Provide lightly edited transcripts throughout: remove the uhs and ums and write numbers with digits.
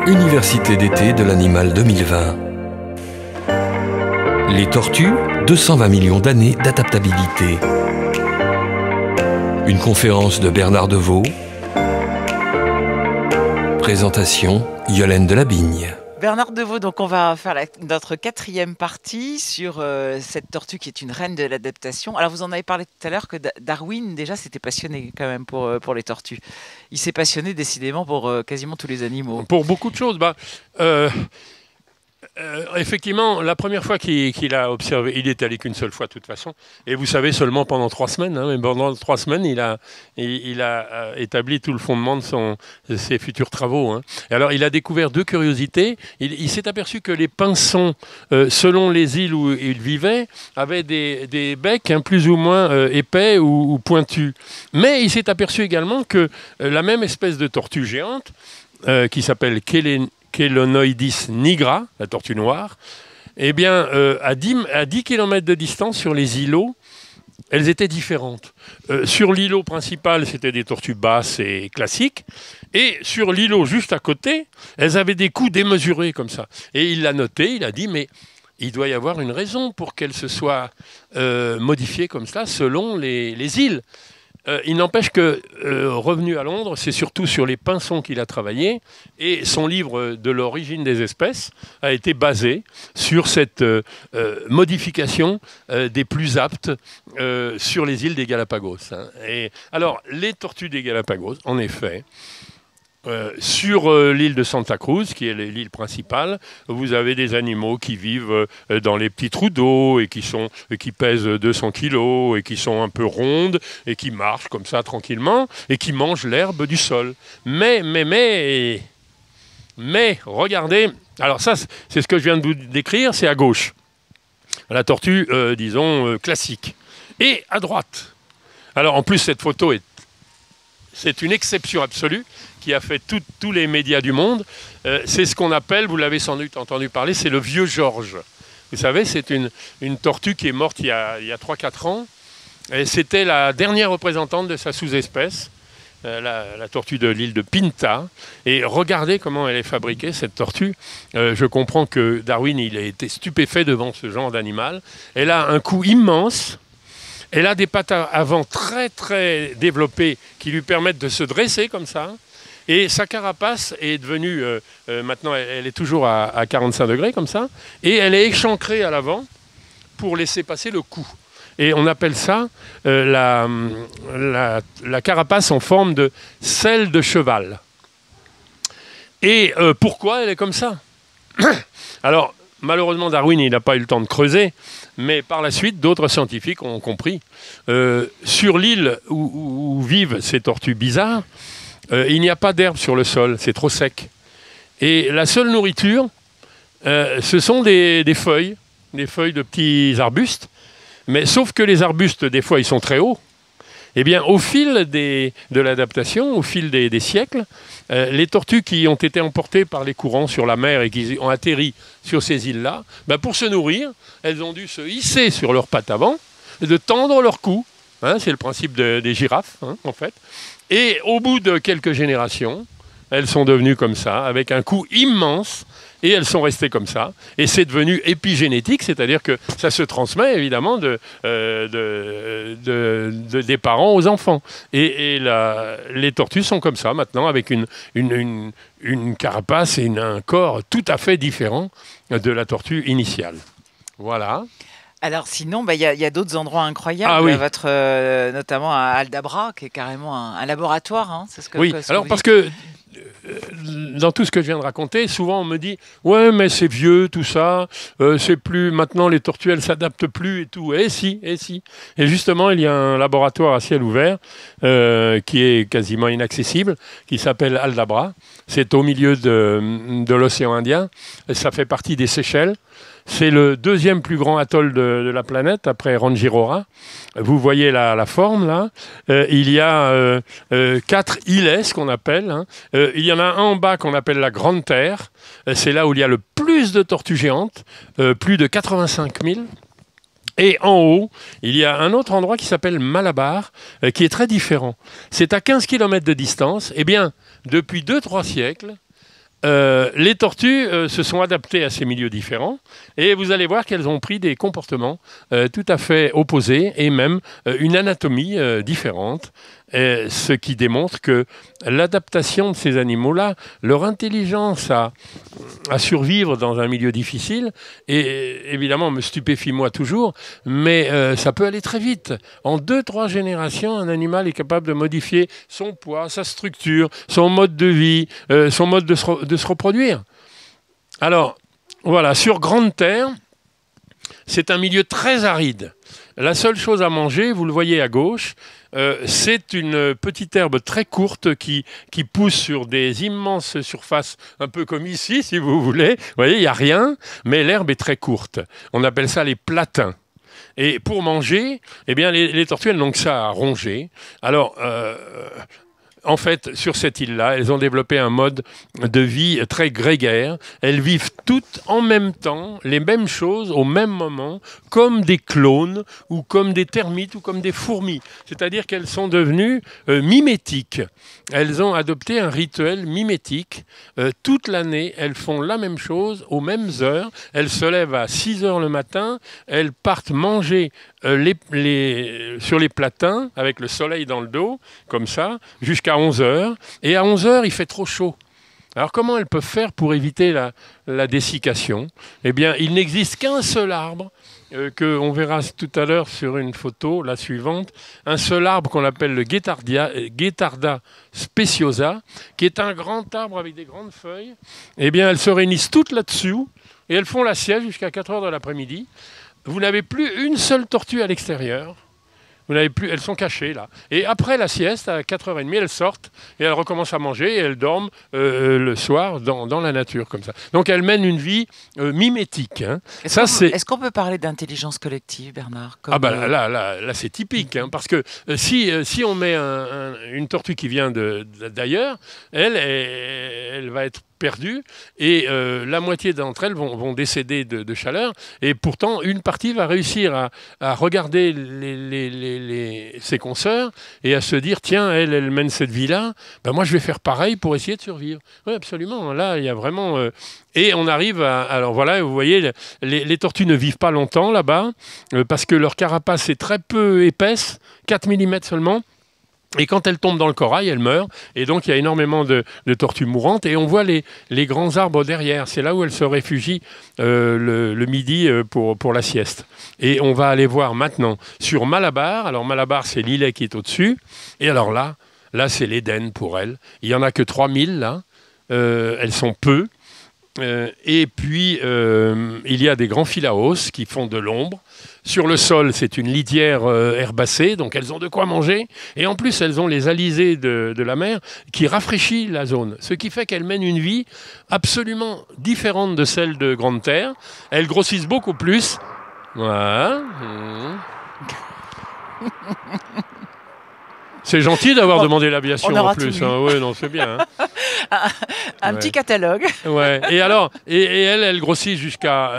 Université d'été de l'animal 2020. Les tortues, 220 millions d'années d'adaptabilité. Une conférence de Bernard Deveau. Présentation, Yolène Delabigne. Bernard Deveau, donc on va faire notre quatrième partie sur cette tortue qui est une reine de l'adaptation. Alors vous en avez parlé tout à l'heure que Darwin déjà s'était passionné quand même pour les tortues. Il s'est passionné décidément pour quasiment tous les animaux. Pour beaucoup de choses. Effectivement, la première fois qu'il a observé, il est allé qu'une seule fois de toute façon, et vous savez seulement pendant 3 semaines, mais pendant 3 semaines il a établi tout le fondement de ses futurs travaux. Et alors il a découvert 2 curiosités. Il s'est aperçu que les pinsons, selon les îles où il vivait, avaient des becs plus ou moins épais ou pointus. Mais il s'est aperçu également que la même espèce de tortue géante, qui s'appelle Chelonoidis nigra, la tortue noire, eh bien, à 10 km de distance sur les îlots, elles étaient différentes. Sur l'îlot principal, c'était des tortues basses et classiques. Et sur l'îlot juste à côté, elles avaient des coups démesurés comme ça. Et il l'a noté, il a dit, mais il doit y avoir une raison pour qu'elles se soient modifiées comme ça selon les îles. Il n'empêche que, revenu à Londres, c'est surtout sur les pinsons qu'il a travaillé, et son livre de l'origine des espèces a été basé sur cette modification des plus aptes sur les îles des Galapagos. Et alors, les tortues des Galapagos, en effet, sur l'île de Santa Cruz, qui est l'île principale, vous avez des animaux qui vivent dans les petits trous d'eau et qui pèsent 200 kilos et qui sont un peu rondes et qui marchent comme ça tranquillement et qui mangent l'herbe du sol. Mais, regardez, alors ça, c'est ce que je viens de vous décrire, c'est à gauche. La tortue, disons, classique. Et à droite. Alors en plus, cette photo c'est une exception absolue qui a fait tous les médias du monde. C'est ce qu'on appelle, vous l'avez sans doute entendu parler, c'est le vieux Georges. Vous savez, c'est une tortue qui est morte il y a 3-4 ans. Et c'était la dernière représentante de sa sous-espèce, la tortue de l'île de Pinta. Et regardez comment elle est fabriquée, cette tortue. Je comprends que Darwin, il a été stupéfait devant ce genre d'animal. Elle a un cou immense. Elle a des pattes avant très très développées qui lui permettent de se dresser comme ça. Et sa carapace est devenue, maintenant elle est toujours à 45 degrés comme ça, et elle est échancrée à l'avant pour laisser passer le cou. Et on appelle ça la carapace en forme de selle de cheval. Et pourquoi elle est comme ça? Alors, malheureusement, Darwin, il n'a pas eu le temps de creuser, mais par la suite, d'autres scientifiques ont compris. Sur l'île où vivent ces tortues bizarres, il n'y a pas d'herbe sur le sol, c'est trop sec. Et la seule nourriture, ce sont des feuilles de petits arbustes, mais sauf que les arbustes, des fois, ils sont très hauts. Eh bien, au fil de l'adaptation, au fil des siècles, les tortues qui ont été emportées par les courants sur la mer et qui ont atterri sur ces îles-là, pour se nourrir, elles ont dû se hisser sur leurs pattes avant, de tendre leur cou. C'est le principe des girafes, en fait. Et au bout de quelques générations, elles sont devenues comme ça, avec un cou immense, et elles sont restées comme ça. Et c'est devenu épigénétique, c'est-à-dire que ça se transmet évidemment des parents aux enfants. Et les tortues sont comme ça maintenant, avec une carapace et un corps tout à fait différent de la tortue initiale. Voilà. Alors sinon, il y a d'autres endroits incroyables, notamment à Aldabra, qui est carrément un laboratoire. C'est ce que, oui, alors parce que dans tout ce que je viens de raconter, souvent on me dit « Ouais, mais c'est vieux, tout ça, c'est plus... Maintenant, les tortues, elles ne s'adaptent plus et tout. » Et si. Et justement, il y a un laboratoire à ciel ouvert qui est quasiment inaccessible, qui s'appelle Aldabra. C'est au milieu de l'océan Indien. Ça fait partie des Seychelles. C'est le 2e plus grand atoll de la planète, après Rangiroa. Vous voyez la forme, là. Il y a 4 îlets, ce qu'on appelle. Il y en a un en bas qu'on appelle la Grande Terre. C'est là où il y a le plus de tortues géantes, plus de 85 000. Et en haut, il y a un autre endroit qui s'appelle Malabar, qui est très différent. C'est à 15 km de distance. Eh bien, depuis 2-3 siècles, les tortues se sont adaptées à ces milieux différents et vous allez voir qu'elles ont pris des comportements tout à fait opposés et même une anatomie différente, ce qui démontre que l'adaptation de ces animaux-là, leur intelligence à survivre dans un milieu difficile, et évidemment me stupéfie moi toujours, mais ça peut aller très vite. En 2-3 générations, un animal est capable de modifier son poids, sa structure, son mode de vie, son mode de se reproduire. Alors, voilà, sur Grande Terre, c'est un milieu très aride. La seule chose à manger, vous le voyez à gauche, c'est une petite herbe très courte qui pousse sur des immenses surfaces, un peu comme ici, si vous voulez. Vous voyez, il n'y a rien, mais l'herbe est très courte. On appelle ça les platins. Et pour manger, eh bien, les tortues, elles n'ont que ça à ronger. Alors, en fait, sur cette île-là, elles ont développé un mode de vie très grégaire. Elles vivent toutes en même temps, les mêmes choses au même moment, comme des clones ou comme des termites ou comme des fourmis. C'est-à-dire qu'elles sont devenues mimétiques. Elles ont adopté un rituel mimétique. Toute l'année, elles font la même chose aux mêmes heures. Elles se lèvent à 6 heures le matin. Elles partent manger sur les platins avec le soleil dans le dos, comme ça, jusqu'à 11 heures. Et à 11 heures, il fait trop chaud. Alors comment elles peuvent faire pour éviter la dessiccation? Eh bien, il n'existe qu'un seul arbre, qu'on verra tout à l'heure sur une photo, la suivante, un seul arbre qu'on appelle le Guettarda speciosa, qui est un grand arbre avec des grandes feuilles. Eh bien, elles se réunissent toutes là-dessous et elles font la sieste jusqu'à 4 heures de l'après-midi. Vous n'avez plus une seule tortue à l'extérieur. Vous n'avez plus, elles sont cachées là. Et après la sieste, à 4h30, elles sortent et elles recommencent à manger et elles dorment le soir dans la nature comme ça. Donc elles mènent une vie mimétique. Hein. Est-ce qu'on peut parler d'intelligence collective, Bernard, comme, Ah bah là c'est typique. Hein, parce que si on met une tortue qui vient d'ailleurs, elle va être perdue et la moitié d'entre elles vont décéder de chaleur et pourtant une partie va réussir à regarder ses consoeurs et à se dire tiens elle mène cette vie-là, ben moi je vais faire pareil pour essayer de survivre. Oui absolument, là il y a vraiment et on arrive alors voilà vous voyez les tortues ne vivent pas longtemps là-bas parce que leur carapace est très peu épaisse, 4 mm seulement. Et quand elles tombent dans le corail, elles meurent. Et donc, il y a énormément de tortues mourantes. Et on voit les grands arbres derrière. C'est là où elles se réfugient le midi pour la sieste. Et on va aller voir maintenant sur Malabar. Alors, Malabar, c'est l'îlet qui est au-dessus. Et alors là c'est l'Éden pour elles. Il n'y en a que 3000 là. Elles sont peu. Et puis, il y a des grands philaos qui font de l'ombre. Sur le sol, c'est une litière herbacée, donc elles ont de quoi manger. Et en plus, elles ont les alizés de la mer qui rafraîchit la zone. Ce qui fait qu'elles mènent une vie absolument différente de celle de Grande Terre. Elles grossissent beaucoup plus. Voilà. C'est gentil d'avoir demandé l'aviation en plus. Hein. Oui, non, c'est bien. Hein. un petit catalogue. Ouais. Et alors, elle grossit jusqu'à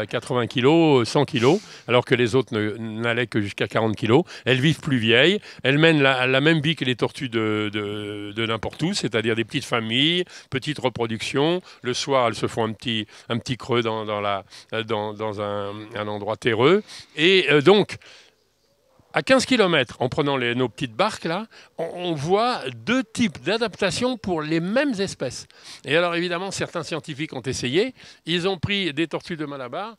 80 kg, 100 kg, alors que les autres n'allaient que jusqu'à 40 kg. Elles vivent plus vieilles. Elles mènent la même vie que les tortues de n'importe où, c'est-à-dire des petites familles, petite reproduction. Le soir, elles se font un petit creux dans un endroit terreux. Et donc, à 15 km, en prenant nos petites barques, là, on voit 2 types d'adaptation pour les mêmes espèces. Et alors, évidemment, certains scientifiques ont essayé. Ils ont pris des tortues de Malabar,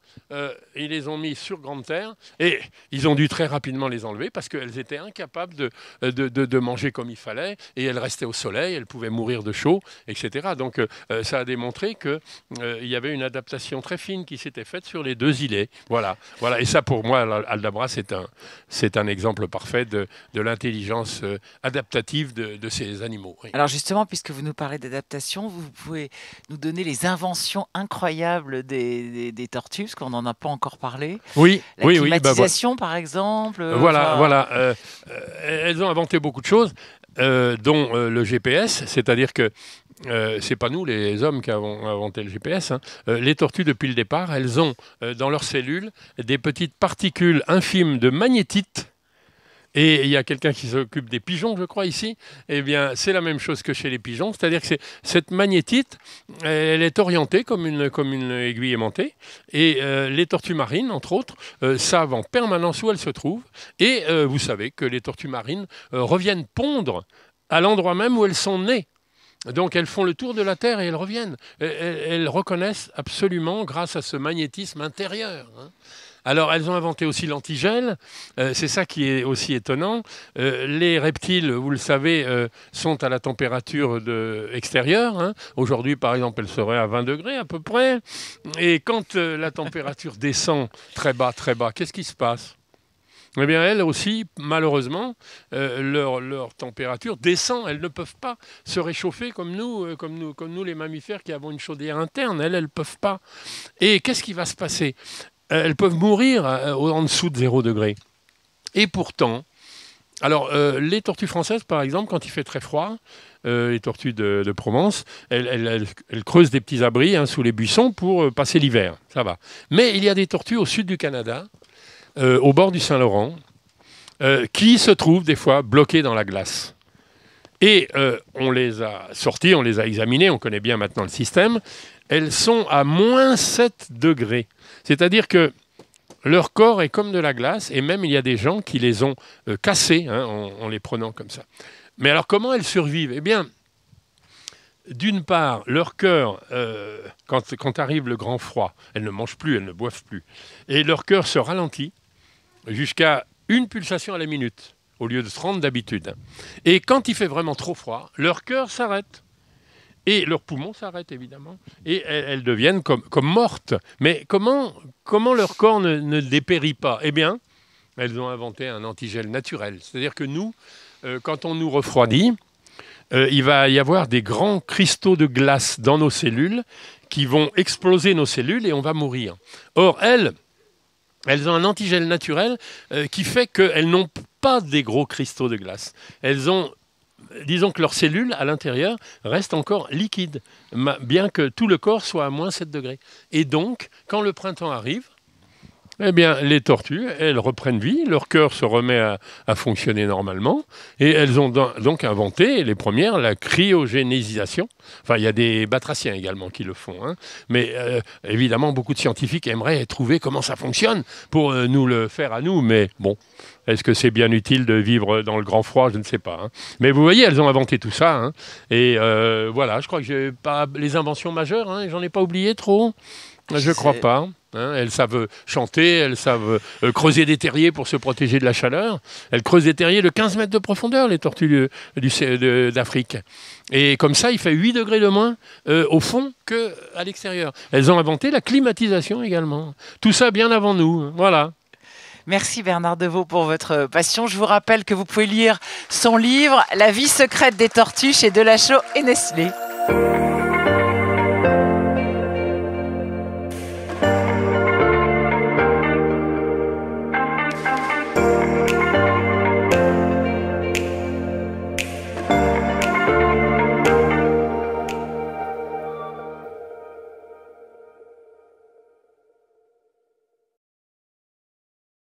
ils les ont mis sur Grande Terre, et ils ont dû très rapidement les enlever parce qu'elles étaient incapables de manger comme il fallait, et elles restaient au soleil, elles pouvaient mourir de chaud, etc. Donc, ça a démontré qu'il y avait une adaptation très fine qui s'était faite sur les 2 îlets. Voilà. Et ça, pour moi, Aldabra, c'est un exemple parfait de l'intelligence adaptative de ces animaux. Oui. Alors justement, puisque vous nous parlez d'adaptation, vous pouvez nous donner les inventions incroyables des tortues, parce qu'on n'en a pas encore parlé. Oui, la climatisation, par exemple. Voilà. Elles ont inventé beaucoup de choses, dont le GPS, c'est-à-dire que c'est pas nous les hommes qui avons inventé le GPS. Hein. Les tortues depuis le départ, elles ont dans leurs cellules des petites particules infimes de magnétite Et il y a quelqu'un qui s'occupe des pigeons, je crois, ici. Eh bien, c'est la même chose que chez les pigeons. C'est-à-dire que cette magnétite, elle est orientée comme une aiguille aimantée. Et les tortues marines, entre autres, savent en permanence où elles se trouvent. Et vous savez que les tortues marines reviennent pondre à l'endroit même où elles sont nées. Donc elles font le tour de la Terre et elles reviennent. Elles reconnaissent absolument grâce à ce magnétisme intérieur. Alors, elles ont inventé aussi l'antigel. C'est ça qui est aussi étonnant. Les reptiles, vous le savez, sont à la température extérieure. Aujourd'hui, par exemple, elles seraient à 20 degrés à peu près. Et quand la température descend très bas, qu'est-ce qui se passe ? Eh bien, elles aussi, malheureusement, leur température descend. Elles ne peuvent pas se réchauffer comme nous, les mammifères qui avons une chaudière interne. Elles ne peuvent pas. Et qu'est-ce qui va se passer ? Elles peuvent mourir en dessous de 0 degré. Et pourtant, alors les tortues françaises, par exemple, quand il fait très froid, les tortues de Provence, elles creusent des petits abris sous les buissons pour passer l'hiver. Ça va. Mais il y a des tortues au sud du Canada, au bord du Saint-Laurent, qui se trouvent des fois bloquées dans la glace. Et on les a sorties, on les a examinées, on connaît bien maintenant le système. Elles sont à moins 7 degrés. C'est-à-dire que leur corps est comme de la glace, et même il y a des gens qui les ont cassés en les prenant comme ça. Mais alors comment elles survivent ? Eh bien, d'une part, leur cœur, quand arrive le grand froid, elles ne mangent plus, elles ne boivent plus, et leur cœur se ralentit jusqu'à 1 pulsation à la minute, au lieu de 30 d'habitude. Et quand il fait vraiment trop froid, leur cœur s'arrête. Et leurs poumons s'arrêtent, évidemment. Et elles deviennent comme mortes. Mais comment leur corps ne dépérit pas ? Eh bien, elles ont inventé un antigel naturel. C'est-à-dire que nous, quand on nous refroidit, il va y avoir des grands cristaux de glace dans nos cellules qui vont exploser nos cellules et on va mourir. Or, elles ont un antigel naturel qui fait qu'elles n'ont pas des gros cristaux de glace. Elles ont... Disons que leurs cellules, à l'intérieur, restent encore liquides, bien que tout le corps soit à moins 7 degrés. Et donc, quand le printemps arrive, eh bien, les tortues, elles reprennent vie, leur cœur se remet à fonctionner normalement, et elles ont donc inventé, les premières, la cryogénisation. Enfin, il y a des batraciens également qui le font, mais évidemment, beaucoup de scientifiques aimeraient trouver comment ça fonctionne pour nous le faire à nous, mais bon, est-ce que c'est bien utile de vivre dans le grand froid ? Je ne sais pas. Mais vous voyez, elles ont inventé tout ça, et voilà, je crois que j'ai pas les inventions majeures, j'en ai pas oublié trop. Je ne crois pas. Elles savent chanter, elles savent creuser des terriers pour se protéger de la chaleur. Elles creusent des terriers de 15 mètres de profondeur, les tortues d'Afrique. Et comme ça, il fait 8 degrés de moins au fond qu'à l'extérieur. Elles ont inventé la climatisation également. Tout ça bien avant nous. Voilà. Merci Bernard Deveau pour votre passion. Je vous rappelle que vous pouvez lire son livre « La vie secrète des tortues » chez Delachaux et Nestlé.